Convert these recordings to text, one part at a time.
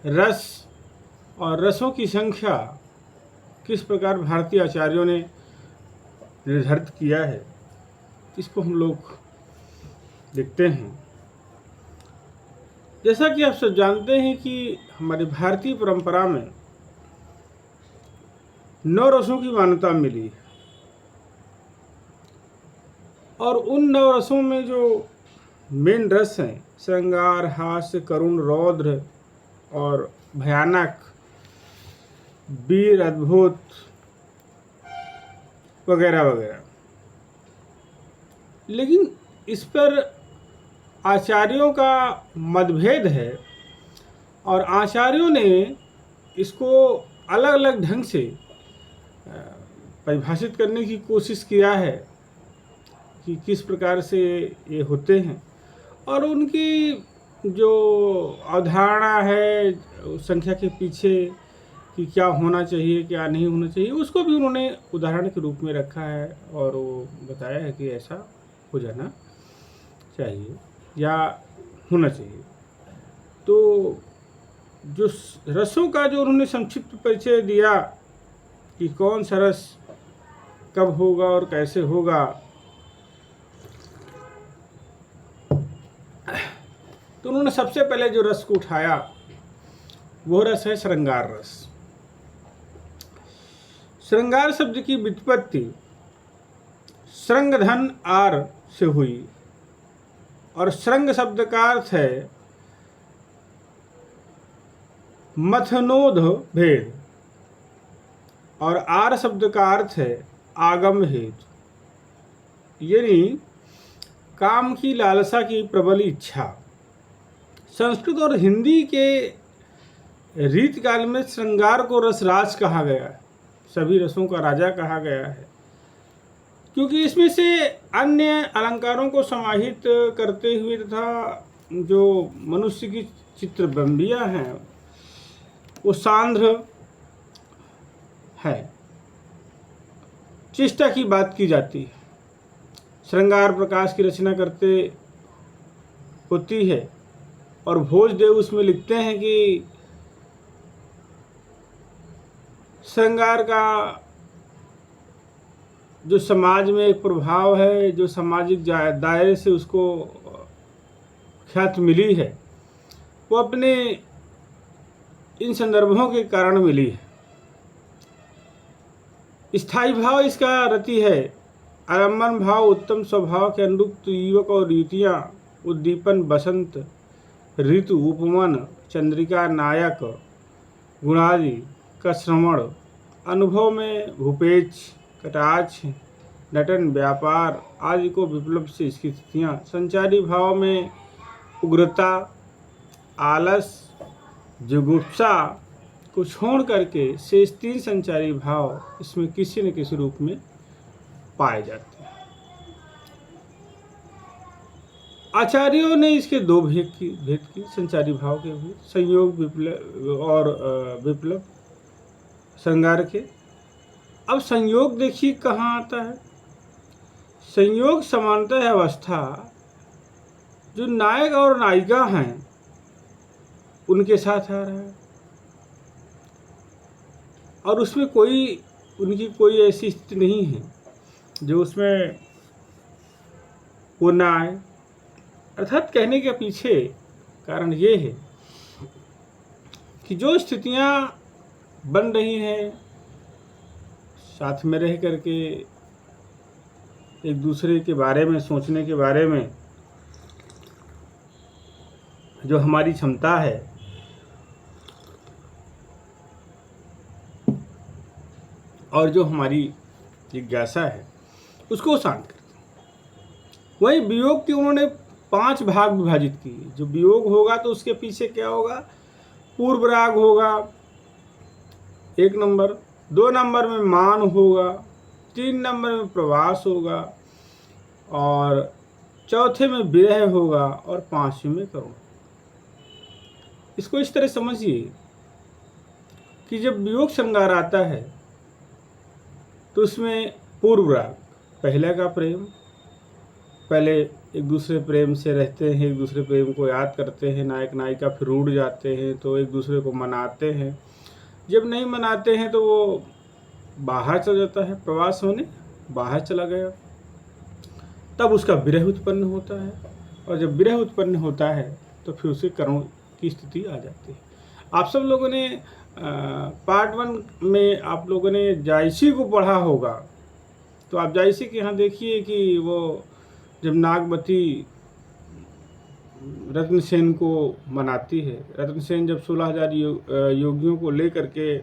रस और रसों की संख्या किस प्रकार भारतीय आचार्यों ने निर्धारित किया है, इसको हम लोग देखते हैं। जैसा कि आप सब जानते हैं कि हमारी भारतीय परंपरा में 9 रसों की मान्यता मिली है, और उन 9 रसों में जो मेन रस हैं, श्रृंगार, हास्य, करुण, रौद्र और भयानक, वीर, अद्भुत वगैरह वगैरह। लेकिन इस पर आचार्यों का मतभेद है, और आचार्यों ने इसको अलग अलग ढंग से परिभाषित करने की कोशिश किया है कि किस प्रकार से ये होते हैं, और उनकी जो अवधारणा है उस संख्या के पीछे कि क्या होना चाहिए क्या नहीं होना चाहिए, उसको भी उन्होंने उदाहरण के रूप में रखा है, और वो बताया है कि ऐसा हो जाना चाहिए या होना चाहिए। तो जो रसों का जो उन्होंने संक्षिप्त परिचय दिया कि कौन सा रस कब होगा और कैसे होगा, तो उन्होंने सबसे पहले जो रस को उठाया वो रस है श्रृंगार रस। श्रृंगार शब्द की व्युत्पत्ति श्रृंग धन आर से हुई, और श्रृंग शब्द का अर्थ है मथनोध भेद, और आर शब्द का अर्थ है आगम हेतु, यानी काम की लालसा की प्रबल इच्छा। संस्कृत और हिंदी के रीतकाल में श्रृंगार को रसराज कहा गया है, सभी रसों का राजा कहा गया है, क्योंकि इसमें से अन्य अलंकारों को समाहित करते हुए तथा जो मनुष्य की चित्रबंदियाँ हैं वो सांद्र है, चेष्टा की बात की जाती है। श्रृंगार प्रकाश की रचना करते होती है, और भोजदेव उसमें लिखते हैं कि श्रृंगार का जो समाज में एक प्रभाव है, जो सामाजिक दायरे से उसको ख्याति मिली है, वो अपने इन संदर्भों के कारण मिली है। स्थायी भाव इसका रति है, आलम्बन भाव उत्तम स्वभाव के अनुरूप युवक और युवतियाँ, उद्दीपन, बसंत ऋतु, उपमन, चंद्रिका, नायक, गुणादि का श्रवण, अनुभव में भूपेच, कटाक्ष, नटन, व्यापार आदि को विप्लव से इसकी स्थितियाँ, संचारी भाव में उग्रता, आलस, जुगुप्सा को छोड़ करके शेष 3 संचारी भाव इसमें किसी न किसी रूप में पाए जाते हैं। आचार्यों ने इसके 2 भेद की संचारी भाव के भेद, संयोग विप्लव और विप्लव श्रृंगार के। अब संयोग देखिए कहाँ आता है। संयोग समानता है अवस्था जो नायक और नायिका हैं उनके साथ आ रहा है, और उसमें उनकी कोई ऐसी स्थिति नहीं है जो उसमें वो ना आए। अर्थात कहने के पीछे कारण ये है कि जो स्थितियाँ बन रही हैं साथ में रह करके एक दूसरे के बारे में सोचने के बारे में, जो हमारी क्षमता है और जो हमारी जिज्ञासा है उसको शांत करते हैं। वही वियोग की उन्होंने 5 भाग विभाजित किए। जो वियोग होगा तो उसके पीछे क्या होगा, पूर्व राग होगा 1 नंबर, 2 नंबर में मान होगा, 3 नंबर में प्रवास होगा, और चौथे में विरह होगा, और 5वें में करुण। इसको इस तरह समझिए कि जब वियोग श्रृंगार आता है तो उसमें पूर्व राग, पहले का प्रेम, पहले एक दूसरे प्रेम से रहते हैं, एक दूसरे प्रेम को याद करते हैं, नायक नायिका फिर रूठ जाते हैं तो एक दूसरे को मनाते हैं, जब नहीं मनाते हैं तो वो बाहर चला जाता है, प्रवास होने बाहर चला गया, तब उसका विरह उत्पन्न होता है, और जब विरह उत्पन्न होता है तो फिर उसे कर्म की स्थिति आ जाती है। आप सब लोगों ने पार्ट 1 में आप लोगों ने जायसी को पढ़ा होगा, तो आप जायसी के यहाँ देखिए कि वो जब नागवती रत्नसेन को मनाती है, रत्नसेन जब 16,000 योगियों को लेकर के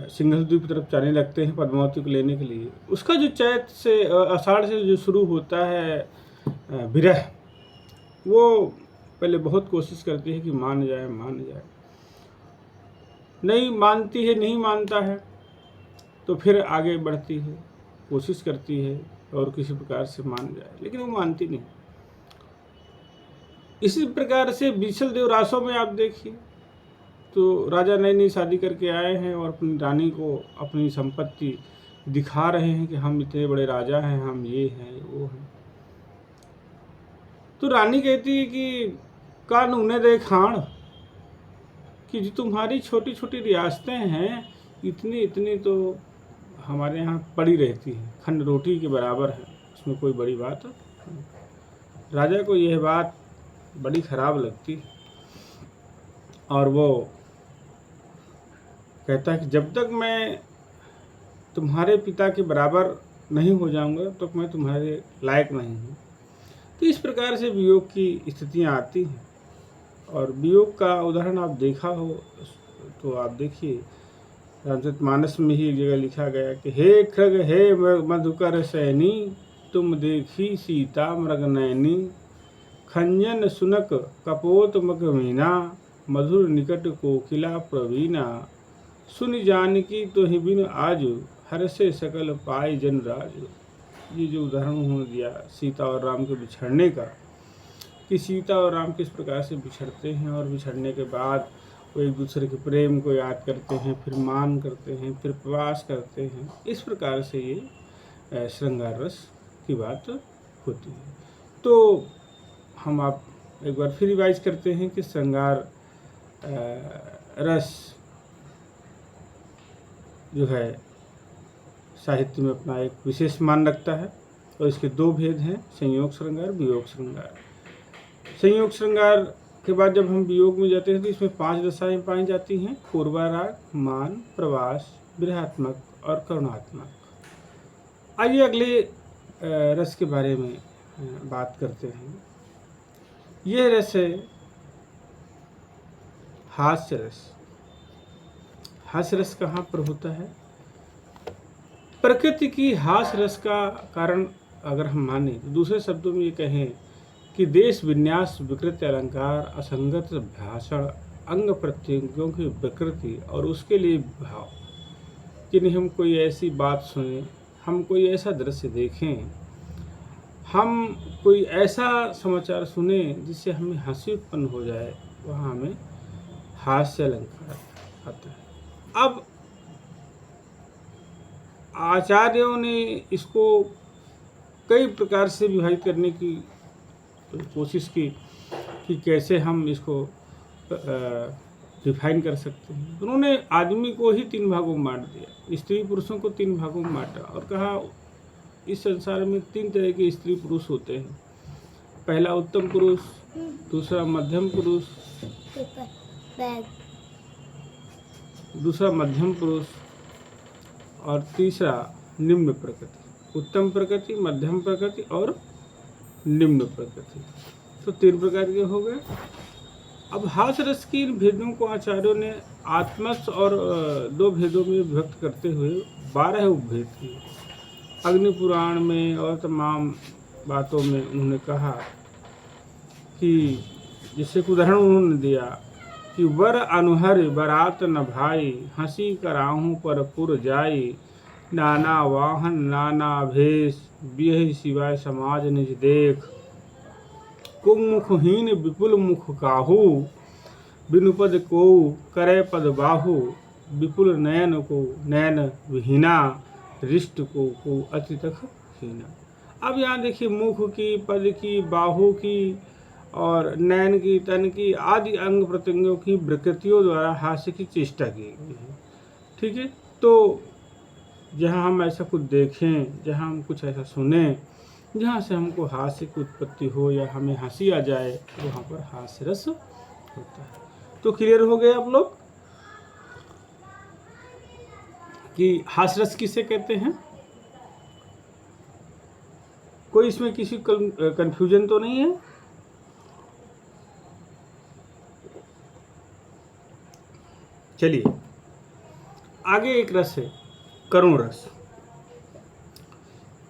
सिंघल द्वीप तरफ जाने लगते हैं पद्मावती को लेने के लिए, उसका जो चैत से आषाढ़ से जो शुरू होता है विरह, वो पहले बहुत कोशिश करती है कि मान जाए, नहीं मानती है, नहीं मानता है, तो फिर आगे बढ़ती है, कोशिश करती है और किसी प्रकार से मान जाए, लेकिन वो मानती नहीं। इसी प्रकार से बीसल देव रासों में आप देखिए तो राजा नई नई शादी करके आए हैं और अपनी रानी को अपनी संपत्ति दिखा रहे हैं कि हम इतने बड़े राजा हैं, हम ये हैं वो हैं। तो रानी कहती है कि कानूने दे खान, कि जो तुम्हारी छोटी छोटी रियासतें हैं इतनी इतनी तो हमारे यहाँ पड़ी रहती हैं, खंड रोटी के बराबर है, उसमें कोई बड़ी बात नहीं। राजा को यह बात बड़ी खराब लगती और वो कहता है कि जब तक मैं तुम्हारे पिता के बराबर नहीं हो जाऊंगा तो मैं तुम्हारे लायक नहीं हूँ। तो इस प्रकार से वियोग की स्थितियाँ आती हैं, और वियोग का उदाहरण आप देखा हो तो आप देखिए रामचरितमानस में ही एक जगह लिखा गया कि हे खृग हे मधुकर सैनी, तुम देखी सीता मृग नैनी, खंजन सुनक कपोत मगमीना, मधुर निकट कोकिला प्रवीणा, सुन जानकी तो ही बिन आजु, हर से सकल पाई जन राजु। ये जो उदाहरण उन्होंने दिया सीता और राम के बिछड़ने का, कि सीता और राम किस प्रकार से बिछड़ते हैं और बिछड़ने के बाद वो एक दूसरे के प्रेम को याद करते हैं, फिर मान करते हैं, फिर प्रवास करते हैं। इस प्रकार से ये श्रृंगार रस की बात होती है। तो हम आप एक बार फिर रिवाइज करते हैं कि श्रृंगार रस जो है साहित्य में अपना एक विशेष मान रखता है, और इसके दो भेद हैं, संयोग श्रृंगार, वियोग श्रृंगार। संयोग श्रृंगार के बाद जब हम वियोग में जाते हैं तो इसमें 5 दशाएं पाई जाती हैं, पूर्वाराग, मान, प्रवास, विरहात्मक और करुणात्मक। आइए अगले रस के बारे में बात करते हैं। यह रस है हास्य रस। हास्य रस कहाँ पर होता है? प्रकृति की हास्य रस का कारण अगर हम माने तो दूसरे शब्दों में ये कहें कि देश विन्यास, विकृत अलंकार, असंगत भाषण, अंग प्रत्यंगों की विकृति और उसके लिए भाव, कि हम कोई ऐसी बात सुने, हम कोई ऐसा दृश्य देखें, हम कोई ऐसा समाचार सुने जिससे हमें हंसी उत्पन्न हो जाए, वहाँ हमें हास्य अलंकार आता है। अब आचार्यों ने इसको कई प्रकार से विभाजित करने की कोशिश की कि कैसे हम इसको डिफाइन कर सकते हैं। उन्होंने आदमी को ही 3 भागों में बांट दिया, स्त्री पुरुषों को 3 भागों में बांटा और कहा इस संसार में 3 तरह के स्त्री पुरुष होते हैं। पहला उत्तम पुरुष, दूसरा मध्यम पुरुष, दूसरा मध्यम पुरुष और तीसरा निम्न प्रकृति। उत्तम प्रकृति, मध्यम प्रकृति और निम्न प्रकृति, तो 3 प्रकार के हो गए। अब हास्य रस की इन भेदों को आचार्यों ने आत्मस्थ और 2 भेदों में विभक्त करते हुए 12 उपभेद किए। अग्नि पुराण में और तमाम बातों में उन्होंने कहा कि जिससे उदाहरण उन्होंने दिया कि वर अनुहर बरात न भाई, हंसी कराहूँ पर पुर जाई, नाना वाहन नाना भेष, बियहि सिवाय समाज निज देख, कुमुखहीन विपुल मुख काहू, बिनुपद को करे पद बाहु, विपुल नयन को नयन विहीना, रिष्ट को अति तक हीना। अब यहाँ देखिए मुख की, पद की, बाहु की और नैन की, तन की आदि अंग प्रत्यंगों की विकृतियों द्वारा हास्य की चेष्टा की गई है। ठीक है, तो जहाँ हम ऐसा कुछ देखें, जहाँ हम कुछ ऐसा सुने जहाँ से हमको हास्य की उत्पत्ति हो या हमें हंसी आ जाए, वहाँ पर हास्य रस होता है। तो क्लियर हो गए आप लोग कि हास्य रस किसे कहते हैं? कोई इसमें किसी कंफ्यूजन तो नहीं है? चलिए आगे एक रस है करुण रस।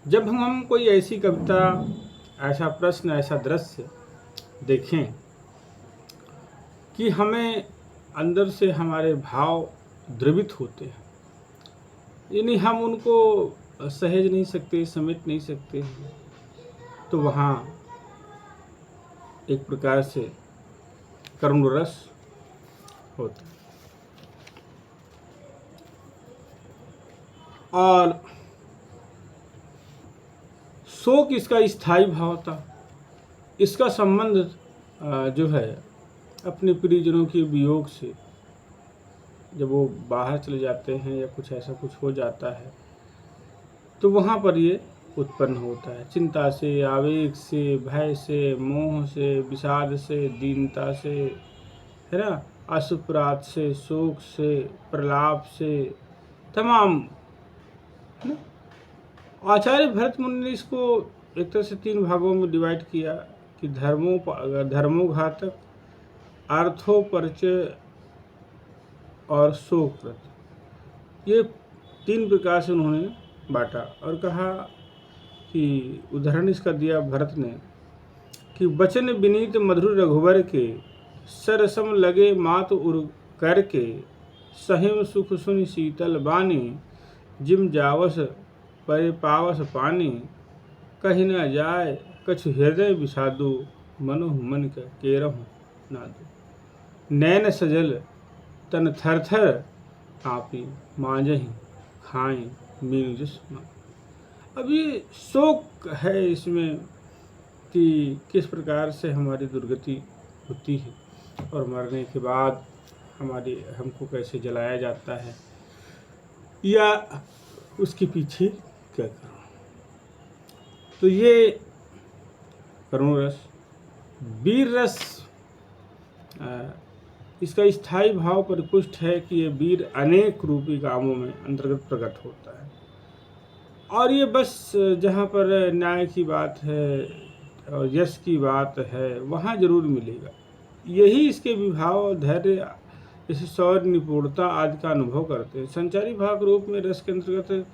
जब हम कोई ऐसी कविता, ऐसा प्रश्न, ऐसा दृश्य देखें कि हमें अंदर से हमारे भाव द्रवित होते हैं, यानी हम उनको सहेज नहीं सकते, समेट नहीं सकते, तो वहाँ एक प्रकार से करुण रस होता है। और शोक इसका स्थायी भाव था। इसका संबंध जो है अपने प्रियजनों के वियोग से, जब वो बाहर चले जाते हैं या कुछ ऐसा कुछ हो जाता है तो वहाँ पर ये उत्पन्न होता है। चिंता से, आवेग से, भय से, मोह से, विषाद से, दीनता से, है ना, अशुभरात से, शोक से, प्रलाप से, तमाम। है ना? आचार्य भरत मुनि ने इसको एक तरह से 3 भागों में डिवाइड किया कि धर्मोघातक, अर्थोपरिचय और शोकव्रत। ये 3 प्रकार से उन्होंने बांटा और कहा कि उदाहरण इसका दिया भरत ने कि वचन विनीत मधुर रघुवर के, सरसम लगे मात उर करके, सहिम सुख सुनि शीतल बानी, जिम जावस परे पावस पानी, कही न जाय कछु हृदय विषादु, मनोह मन का केरहु नादु, नैन सजल तन थर थर काँपी, मांझहि खाएं मीन जस मां। अब ये शोक है इसमें कि किस प्रकार से हमारी दुर्गति होती है और मरने के बाद हमको कैसे जलाया जाता है या उसके पीछे क्या करूं। तो ये करुण रस। वीर रस इसका स्थायी भाव परिपुष्ट है कि ये वीर अनेक रूपी कामों में अंतर्गत प्रकट होता है और ये बस जहाँ पर न्याय की बात है और यश की बात है वहाँ जरूर मिलेगा। यही इसके विभाव, धैर्य, जैसे शौर्य, निपुणता आदि का अनुभव करते हैं। संचारी भाग रूप में रस के अंतर्गत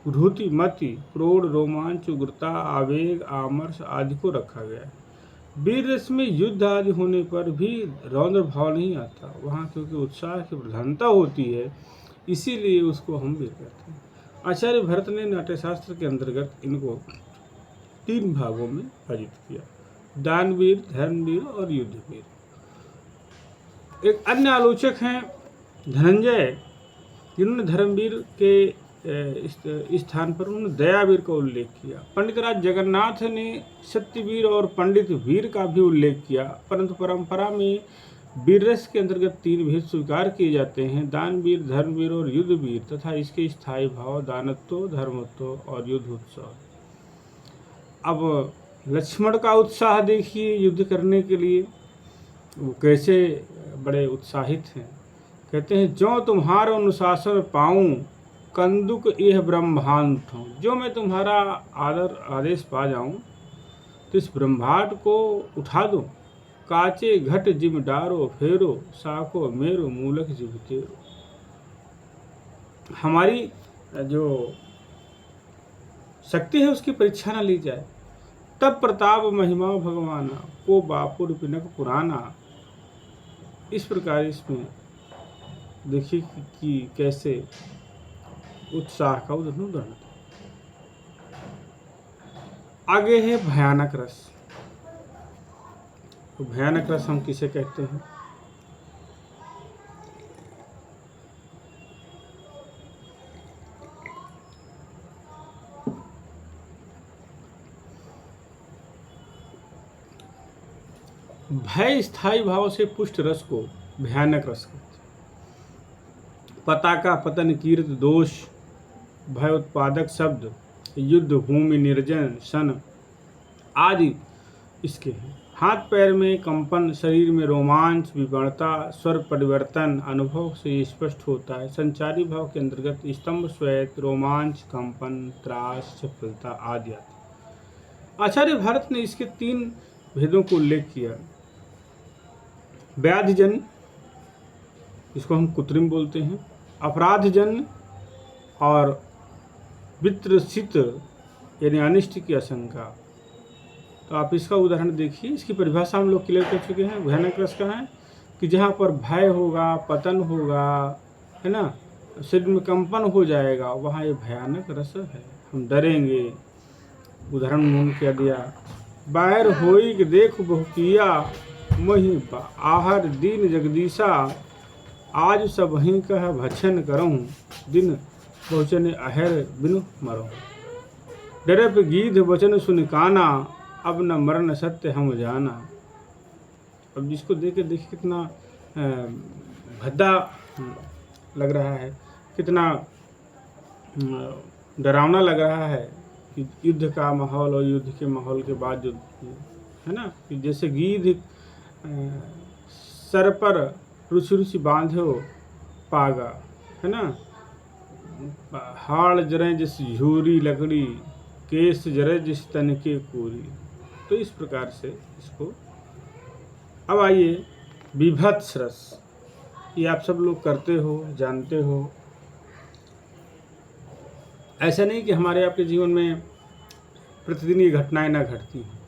रुधि, मति, क्रोध, रोमांच, उग्रता, आवेग, आमर्ष आदि को रखा गया है। वीर रस में युद्ध आदि होने पर भी रौद्र भाव नहीं आता वहाँ, क्योंकि उत्साह की प्रधानता होती है, इसीलिए उसको हम वीर कहते हैं। आचार्य भरत ने नाट्यशास्त्र के अंतर्गत इनको 3 भागों में विभाजित किया: दानवीर, धर्मवीर और युद्धवीर। एक अन्य आलोचक हैं धनंजय, जिन्होंने धर्मवीर के स्थान पर उन्होंने दयावीर का उल्लेख किया। पंडित राज जगन्नाथ ने सत्यवीर और पंडित वीर का भी उल्लेख किया, परंतु परंपरा में वीर रस के अंतर्गत 3 भेद स्वीकार किए जाते हैं: दानवीर, धर्मवीर और युद्धवीर, तथा इसके स्थायी भाव दानत्व, धर्मत्व और युद्ध उत्साह। अब लक्ष्मण का उत्साह देखिए युद्ध करने के लिए, वो कैसे बड़े उत्साहित हैं। कहते हैं, जो तुम्हारा अनुशासन पाऊं, कंदुक यह ब्रह्मांड हूँ। जो मैं तुम्हारा आदेश पा जाऊं तो इस ब्रह्मांड को उठा दूं। काचे घट जिम डारो फेरो, साको मेरो मूलक जिम तेरो। हमारी जो शक्ति है उसकी परीक्षा न ली जाए, तब प्रताप महिमा भगवाना, को बापुर पिनक पुराना। इस प्रकार इसमें देखिए कि कैसे उत्साह का उदाहरण। आगे है भयानक रस। तो भयानक रस हम किसे कहते हैं? भय स्थायी भाव से पुष्ट रस को भयानक रस कहते हैं। पताका पतन कीर्त दोष भय उत्पादक शब्द युद्ध भूमि निर्जन सन आदि इसके हैं। हाथ पैर में कंपन, शरीर में रोमांच, विवरता, स्वर परिवर्तन अनुभव से स्पष्ट होता है। संचारी भाव के अंतर्गत स्तंभ, श्वेत, रोमांच, कंपन, त्रास, चपलता आदि आते हैं। आचार्य भारत ने इसके 3 भेदों को उल्लेख किया। व्याधिजन, इसको हम कृत्रिम बोलते हैं, अपराधजन और वित्रसित यानी अनिष्ट की आशंका। तो आप इसका उदाहरण देखिए। इसकी परिभाषा हम लोग क्लियर कर चुके हैं। भयानक रस का है कि जहाँ पर भय होगा, पतन होगा, है ना, शरीर में कंपन हो जाएगा, वहाँ ये भयानक रस है, हम डरेंगे। उदाहरण उन्होंने क्या दिया, बाहर होई कि देख बहुकिया मोहि आहर दीन जगदीशा आज सब ही कह भक्षण करऊँ दिन पहुँचने अहर बिनु मरऊँ। डरप गीध वचन सुन काना अब न मरण सत्य हम जाना। अब जिसको देख के देखिए कितना भद्दा लग रहा है, कितना डरावना लग रहा है कि युद्ध का माहौल और युद्ध के माहौल के बाद जो है ना, कि जैसे गीध सर पर रुचि रुचि बांधे हो पागा, है ना, हाड़ जरे जिस झूरी लकड़ी, केस जरे जिस तन के कोरी। तो इस प्रकार से इसको। अब आइए विभत्स रस, ये आप सब लोग करते हो, जानते हो। ऐसा नहीं कि हमारे आपके जीवन में प्रतिदिन ये घटनाएं ना घटती हैं,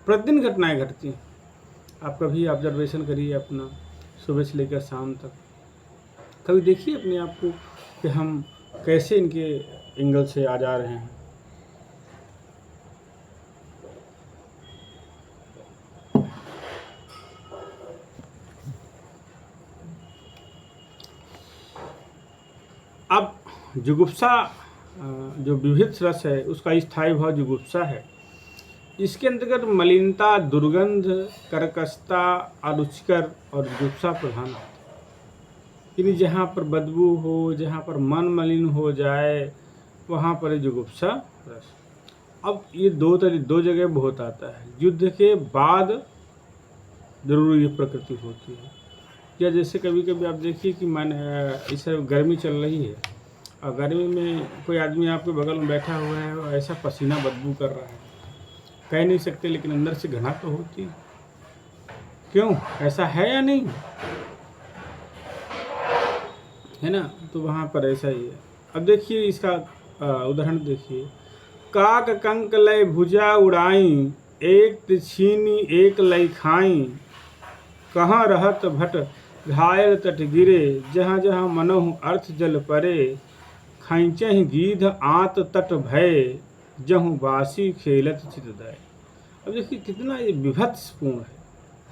प्रतिदिन घटनाएं घटती हैं। आप कभी ऑब्जर्वेशन करिए अपना, सुबह से लेकर शाम तक। कभी देखिए अपने आप को कि हम कैसे इनके एंगल से आ जा रहे हैं। अब जुगुप्सा, जो विभिन्न रस है उसका स्थायी भाव जुगुप्सा है। इसके अंतर्गत मलिनता, दुर्गंध, कर्कशता, अरुचिकर और जुगुप्सा प्रधान है। यानी जहाँ पर बदबू हो, जहाँ पर मन मलिन हो जाए, वहाँ पर जुगुप्सा रस। अब ये दो जगह बहुत आता है। युद्ध के बाद जरूर ये प्रकृति होती है, या जैसे कभी कभी आप देखिए कि इस गर्मी चल रही है और गर्मी में कोई आदमी आपके बगल में बैठा हुआ है और ऐसा पसीना बदबू कर रहा है, कह नहीं सकते लेकिन अंदर से घृणा तो होती है। क्यों, ऐसा है या नहीं है ना? तो वहाँ पर ऐसा ही है। अब देखिए इसका उदाहरण देखिए। काक कंक लय भुजा उड़ाई, एक छीनी एक लय खाई, कहाँ रहत भट घायल तट गिरे, जहाँ जहाँ मनहु अर्थ जल परे, खैंचहि गीध आत तट भय, जहु बासी खेलत चितदय। अब देखिए कितना ये विभत्सपूर्ण है।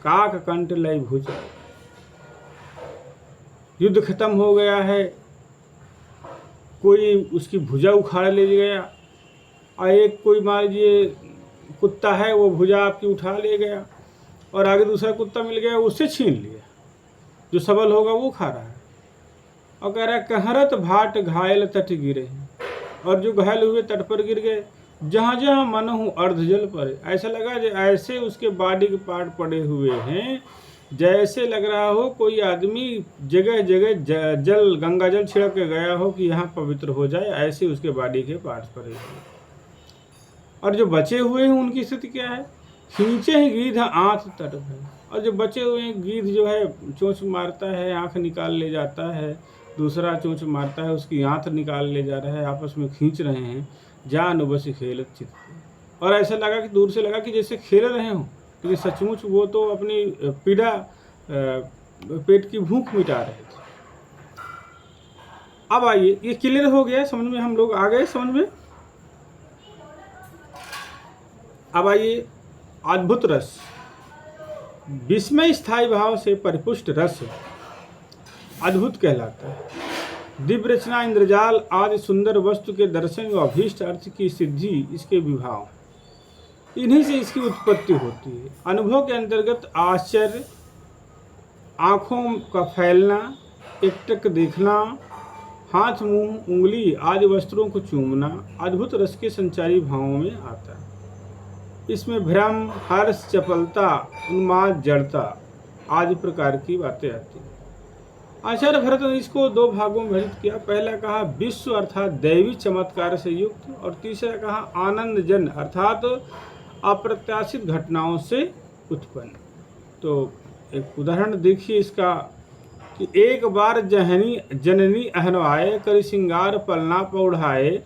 काक कंठ लय भुजा, युद्ध खत्म हो गया है, कोई उसकी भुजा उखाड़ ले गया और एक कोई मान लीजिए कुत्ता है वो भुजा आपकी उठा ले गया और आगे दूसरा कुत्ता मिल गया उससे छीन लिया, जो सबल होगा वो खा रहा है। और कह रहा है कहरत भाट घायल तट गिरे, और जो घायल हुए तट पर गिर गए, जहाँ जहाँ मन हूँ अर्ध जल पड़े। ऐसा लगा ऐसे उसके बॉडी के पार्ट पड़े हुए हैं जैसे लग रहा हो कोई आदमी जगह जगह जल गंगा जल छिड़क के गया हो कि यहाँ पवित्र हो जाए, ऐसे उसके बॉडी के पार्ट्स पड़े हुए। और जो बचे हुए हैं उनकी स्थिति क्या है? खींचे ही गीध आँख तट है, और जो बचे हुए हैं गीध जो है चोंच मारता है, आँख निकाल ले जाता है, दूसरा चोंच मारता है उसकी आँख निकाल ले जा रहा है, आपस में खींच रहे हैं। जान बस खेलत चित, और ऐसा लगा कि दूर से लगा कि जैसे खेल रहे हों, क्योंकि सचमुच वो तो अपनी पीड़ा पेट की भूख मिटा रहे थे। अब आइए, ये क्लियर हो गया समझ में, हम लोग आ गए समझ में। अब आइए अद्भुत रस, विस्मय स्थायी भाव से परिपुष्ट रस अद्भुत कहलाता है। दिव्य रचना, इंद्रजाल आदि सुंदर वस्तु के दर्शन व अभीष्ट अर्थ की सिद्धि इसके विभाव। इन्हीं से इसकी उत्पत्ति होती है। अनुभव के अंतर्गत आश्चर्य, आँखों का फैलना, एकटक देखना, हाथ मुंह उंगली आदि वस्त्रों को चूमना अद्भुत रस के संचारी भावों में आता है। इसमें भ्रम, हर्ष, चपलता, उन्माद, जड़ता आदि प्रकार की बातें आती हैं। आचार्य भरत ने इसको दो भागों में विभाजित किया। पहला कहा विश्व अर्थात दैवी चमत्कार से युक्त, और तीसरा कहा आनंद जन अर्थात अप्रत्याशित घटनाओं से उत्पन्न। तो एक उदाहरण देखिए इसका कि एक बार जननी अहनवाए, करि सिंगार पलना पौढ़ाए,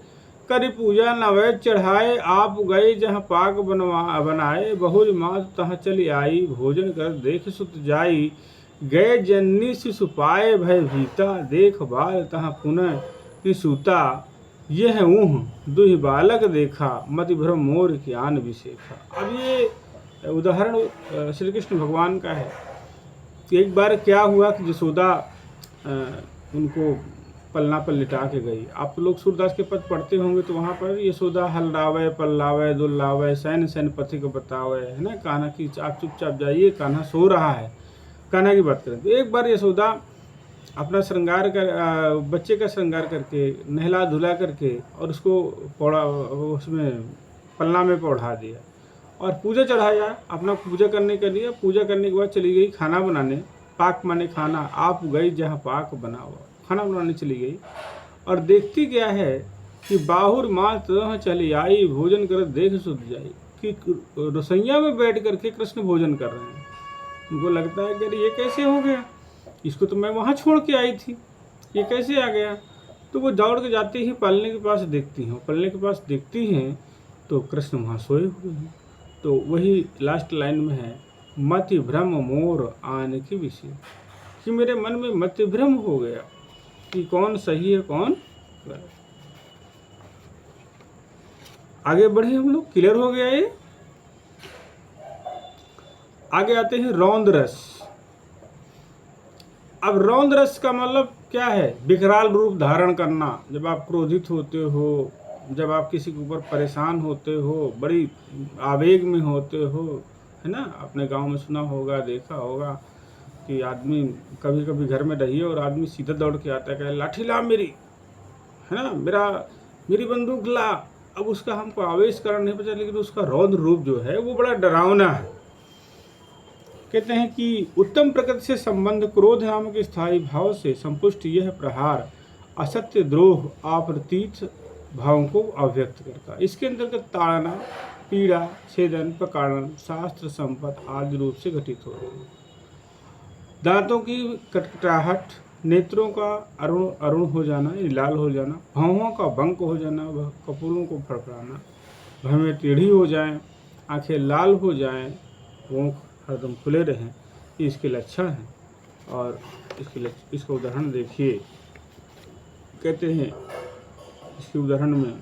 करि पूजा नवैद चढ़ाए, आप गए जहाँ पाक बनाए, बहुज मात तहाँ चली आई, भोजन कर देख सुत जाई, गए जननी शिशु पाए भय भीता, देख बाल तहाँ पुनः सूता, यह ऊह दुहि बालक देखा, मति भ्रम मोर की आन विशेखा। अब ये उदाहरण श्री कृष्ण भगवान का है कि एक बार क्या हुआ कि यशोदा उनको पलना पर लिटा के गई। आप लोग सूरदास के पद पढ़ते होंगे तो वहाँ पर यशोदा हलरावे पल्लावे दुल्लावे सैन सैन पथि को बतावे, है ना, कान्हा की आप चुपचाप जाइए, कान्हा सो रहा है, कान्हा की बात करें। तो एक बार यशोदा अपना श्रृंगार कर बच्चे का श्रृंगार करके नहला धुला करके और उसको पौड़ा उसमें पलना में पौढ़ा दिया और पूजा चढ़ाया अपना पूजा करने के लिए। पूजा करने के बाद चली गई खाना बनाने, पाक माने खाना, आप गई जहाँ पाक बनाओ, खाना बनाने चली गई और देखती क्या है कि बाहुर मात चली आई, भोजन कर देख सुध जाई, कि रसोइया में बैठ करके कृष्ण भोजन कर रहे हैं। उनको लगता है कि ये कैसे हो गया, इसको तो मैं वहाँ छोड़ के आई थी, ये कैसे आ गया। तो वो दौड़ के जाती ही पलने के पास देखती हैं, पलने के पास देखती हैं तो कृष्ण वहाँ सोए हुए हैं। तो वही लास्ट लाइन में है, मति भ्रम मोर आन की विषय, कि मेरे मन में मति भ्रम हो गया कि कौन सही है कौन गलत। आगे बढ़े हम लोग, क्लियर हो गया ये। आगे आते हैं रौंद रस। अब रौंद रस का मतलब क्या है? विकराल रूप धारण करना। जब आप क्रोधित होते हो, जब आप किसी के ऊपर परेशान होते हो, बड़ी आवेग में होते हो, है ना। अपने गांव में सुना होगा, देखा होगा कि आदमी कभी कभी घर में रहिए और आदमी सीधा दौड़ के आता है, कहे लाठी ला मेरी, है ना, मेरी बंदूक ला। अब उसका हमको आवेश कारण नहीं पता, लेकिन उसका रौद्र रूप जो है वो बड़ा डरावना है। कहते हैं कि उत्तम प्रकृति से संबंध क्रोध नामक स्थायी भाव से संपुष्ट यह प्रहार असत्य द्रोह अप्रतीत भावों को अव्यक्त करता। इसके अंतर्गत ताड़ना, पीड़ा, छेदन, प्रकारण, शास्त्र संपत आदि रूप से घटित होते हैं। दांतों की कटकटाहट, नेत्रों का अरुण हो जाना, लाल हो जाना, भौहों का बंक हो जाना, कपूरों को फड़फड़ाना, भवें टेढ़ी हो जाएं, आंखें लाल हो जाएं, भौंक हरदम खुले रहें, ये इसके लक्षण हैं। और इसका उदाहरण देखिए, कहते हैं इसके उदाहरण में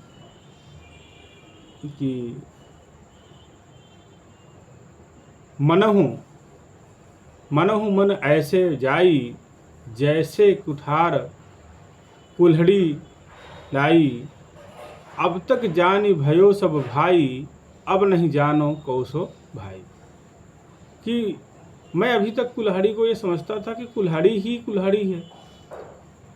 कि मनहु मन ऐसे जाई, जैसे कुठार कुल्हड़ी लाई, अब तक जानी भयो सब भाई, अब नहीं जानो कौसो भाई। कि मैं अभी तक कुल्हाड़ी को ये समझता था कि कुल्हाड़ी ही कुल्हाड़ी है,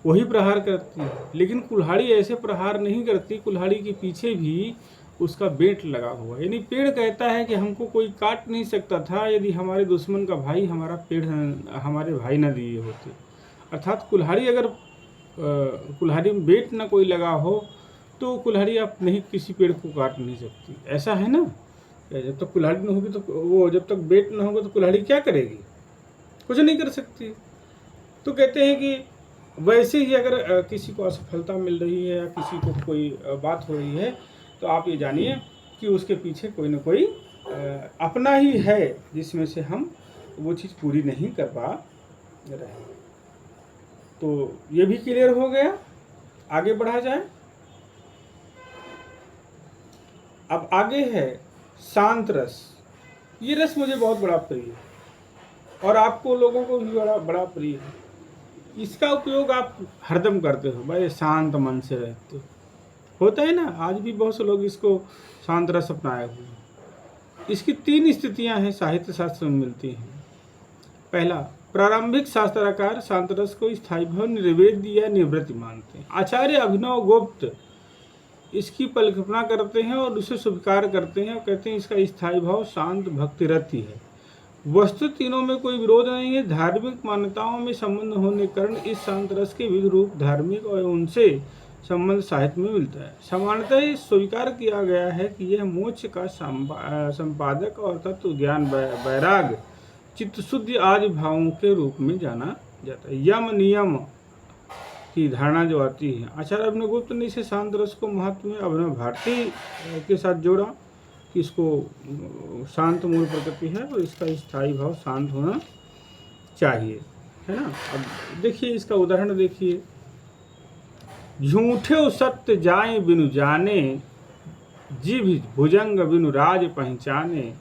वही प्रहार करती है, लेकिन कुल्हाड़ी ऐसे प्रहार नहीं करती। कुल्हाड़ी के पीछे भी उसका बेट लगा हुआ, यानी पेड़ कहता है कि हमको कोई काट नहीं सकता था यदि हमारे दुश्मन का भाई हमारा पेड़ हमारे भाई न दिए होते। अर्थात कुल्हाड़ी अगर कुल्हाड़ी में बेट ना कोई लगा हो तो कुल्हाड़ी आप नहीं किसी पेड़ को काट नहीं सकती, ऐसा है ना। जब तक कुल्हाड़ी न होगी तो वो, जब तक बेट ना होगा तो कुल्हाड़ी क्या करेगी, कुछ नहीं कर सकती। तो कहते हैं कि वैसे ही अगर किसी को असफलता मिल रही है या किसी को कोई बात हो रही है तो आप ये जानिए कि उसके पीछे कोई ना कोई अपना ही है जिसमें से हम वो चीज़ पूरी नहीं कर पा रहे। तो ये भी क्लियर हो गया। आगे बढ़ा जाए। अब आगे है शांत रस। ये रस मुझे बहुत बड़ा प्रिय है और आपको लोगों को भी बड़ा प्रिय है। इसका उपयोग आप हरदम करते हो, भाई शांत मन से रहते हो, होता है ना। आज भी बहुत से लोग इसको शांत रस अपनाए हुए हैं। इसकी 3 स्थितियां हैं साहित्य शास्त्र में मिलती हैं। पहला, प्रारंभिक शास्त्राकार शांत रस को स्थायी भाव, निर्वेद या निवृत्ति मानते हैं। आचार्य अभिनव गुप्त इसकी परिकल्पना करते हैं और उसे स्वीकार करते हैं और कहते हैं इसका स्थायी भाव शांत भक्ति रति है। वस्तु तीनों में कोई विरोध नहीं है। धार्मिक मान्यताओं में संबंध होने के कारण इस शांत रस के विविध रूप धार्मिक और उनसे संबंध साहित्य में मिलता है। सामान्यतः स्वीकार किया गया है कि यह मोक्ष का संपादक और तत्व ज्ञान, वैराग, चित्त शुद्धि आदि भावों के रूप में जाना जाता है। यम नियम की धारणा जो आती है, आचार्य अभिनव गुप्त ने इसे शांत रस को महत्व में अभिनव भारती के साथ जोड़ा कि इसको शांत मूल प्रकृति है और इसका स्थायी भाव शांत होना चाहिए, है ना। अब देखिए इसका उदाहरण देखिए। झूठे सत्य जाए बिनु जाने, जीभ भुजंग बिनु राज पहचाने,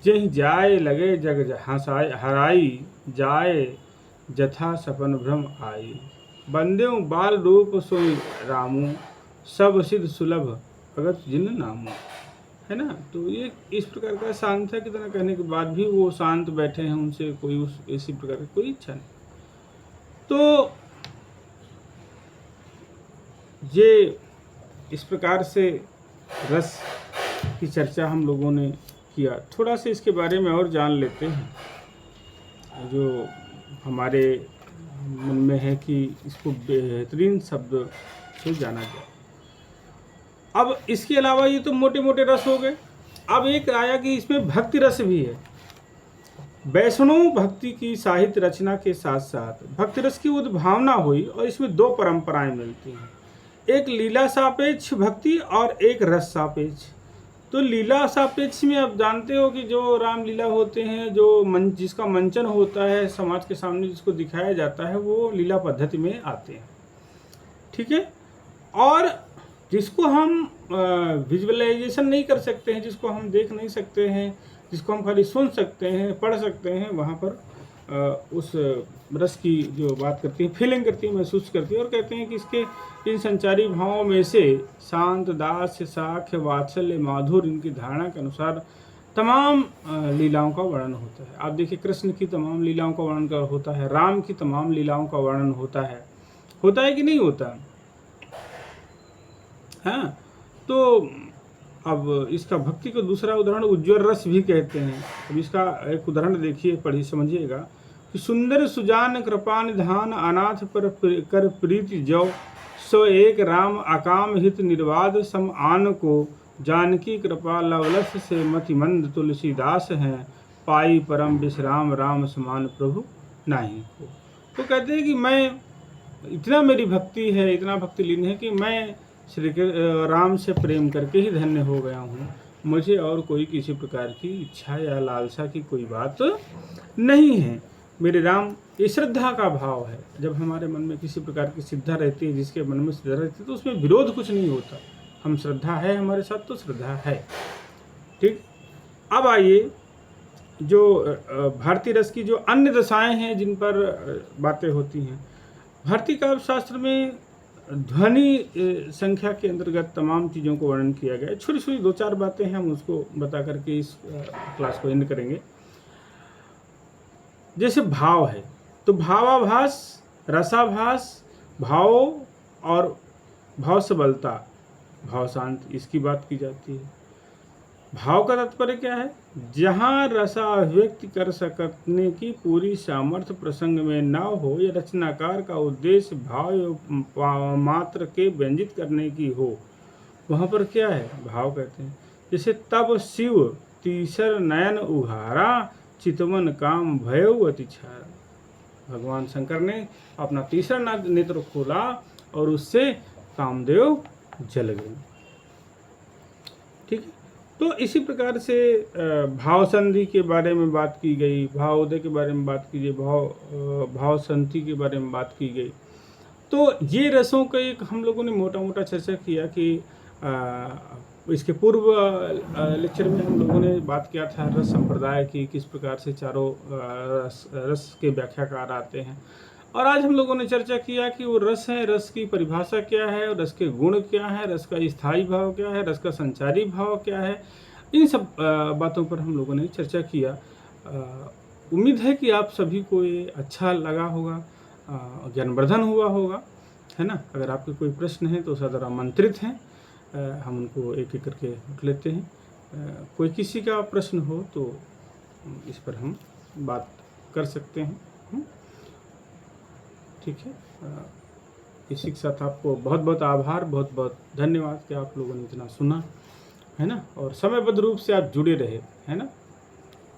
जहीं जाए लगे जग हराई, जाए जथा सपन भ्रम आई, बंदेऊ बाल रूप सोई रामू, सब सिद्ध सुलभ भगत जिन नामू, है ना। तो ये इस प्रकार का शांत है, कितना कहने के बाद भी वो शांत बैठे हैं, उनसे कोई उस इसी प्रकार की कोई इच्छा नहीं। तो ये इस प्रकार से रस की चर्चा हम लोगों ने किया। थोड़ा सा इसके बारे में और जान लेते हैं जो हमारे मन में है कि इसको बेहतरीन शब्द से जाना जाए। अब इसके अलावा ये तो मोटे मोटे रस हो गए। अब एक आया कि इसमें भक्ति रस भी है। वैष्णव भक्ति की साहित्य रचना के साथ साथ भक्ति रस की उद्भावना हुई और इसमें 2 परंपराएं मिलती हैं, एक लीला सापेक्ष भक्ति और एक रस सापेक्ष। तो लीला सापेक्ष में आप जानते हो कि जो रामलीला होते हैं, जो जिसका मंचन होता है समाज के सामने, जिसको दिखाया जाता है, वो लीला पद्धति में आते हैं, ठीक है। और जिसको हम विजुअलाइजेशन नहीं कर सकते हैं, जिसको हम देख नहीं सकते हैं, जिसको हम खाली सुन सकते हैं, पढ़ सकते हैं, वहाँ पर उस रस की जो बात करती है, फीलिंग करती है, महसूस करती है। और कहते हैं कि इसके इन संचारी भावों में से शांत, दास्य, साख्य, वात्सल्य, माधुर्य, इनकी धारणा के अनुसार तमाम लीलाओं का वर्णन होता है। आप देखिए कृष्ण की तमाम लीलाओं का वर्णन होता है, राम की तमाम लीलाओं का वर्णन होता है कि नहीं होता? हाँ, तो अब इसका भक्ति को दूसरा उदाहरण उज्ज्वल रस भी कहते हैं। अब इसका एक उदाहरण देखिए, पढ़िए, समझिएगा कि सुंदर सुजान कृपा निधान, अनाथ पर कर प्रीति जौ, सो एक राम अकाम हित निर्वाद, सम आन को जानकी कृपा लवलस से मतिमंद तुलसीदास हैं, पाई परम विश्राम राम समान प्रभु नाही को। तो कहते हैं कि मैं इतना, मेरी भक्ति है, इतना भक्ति लीन है कि मैं श्री राम से प्रेम करके ही धन्य हो गया हूँ। मुझे और कोई किसी प्रकार की इच्छा या लालसा की कोई बात नहीं है। मेरे राम, ये श्रद्धा का भाव है। जब हमारे मन में किसी प्रकार की श्रद्धा रहती है, जिसके मन में श्रद्धा रहती है, तो उसमें विरोध कुछ नहीं होता। हम श्रद्धा है हमारे साथ, तो श्रद्धा है, ठीक। अब आइए जो भारतीय रस की जो अन्य दशाएं हैं जिन पर बातें होती हैं। भारतीय काव्य शास्त्र में ध्वनि संख्या के अंतर्गत तमाम चीज़ों को वर्णन किया गया है। छोटी छोटी 2-4 बातें हैं, हम उसको बता करके इस क्लास को एंड करेंगे। जैसे भाव है, तो भावाभास, रसाभास, भाव और भाव सबलता, भाव शांत, इसकी बात की जाती है। भाव का तात्पर्य क्या है? जहाँ रसाभिव्यक्ति कर सकने की पूरी सामर्थ्य प्रसंग में न हो या रचनाकार का उद्देश्य भाव मात्र के व्यंजित करने की हो, वहाँ पर क्या है? भाव कहते हैं। जैसे तब शिव तीसर नयन उघारा, चितवन काम भयउ अतिछारा। भगवान शंकर ने अपना तीसरा नेत्र खोला और उससे कामदेव जल गए, ठीक है। तो इसी प्रकार से भाव संधि के बारे में बात की गई, भावोदय के बारे में बात की गई, भाव संधि के बारे में बात की गई। तो ये रसों का एक हम लोगों ने मोटा मोटा चर्चा किया कि इसके पूर्व लेक्चर में हम लोगों ने बात किया था रस संप्रदाय की, किस प्रकार से चारों रस के व्याख्याकार आते हैं। और आज हम लोगों ने चर्चा किया कि वो रस है, रस की परिभाषा क्या है, रस के गुण क्या है, रस का स्थायी भाव क्या है, रस का संचारी भाव क्या है। इन सब बातों पर हम लोगों ने चर्चा किया। उम्मीद है कि आप सभी को ये अच्छा लगा होगा, ज्ञानवर्धन हुआ होगा, है ना। अगर आपके कोई प्रश्न हैं तो सदर आमंत्रित हैं, हम उनको एक एक करके उठ लेते हैं। कोई किसी का प्रश्न हो तो इस पर हम बात कर सकते हैं। ठीक है। इसी के साथ आपको बहुत बहुत आभार, बहुत बहुत धन्यवाद कि आप लोगों ने इतना सुना, है ना, और समयबद्ध रूप से आप जुड़े रहे, है ना।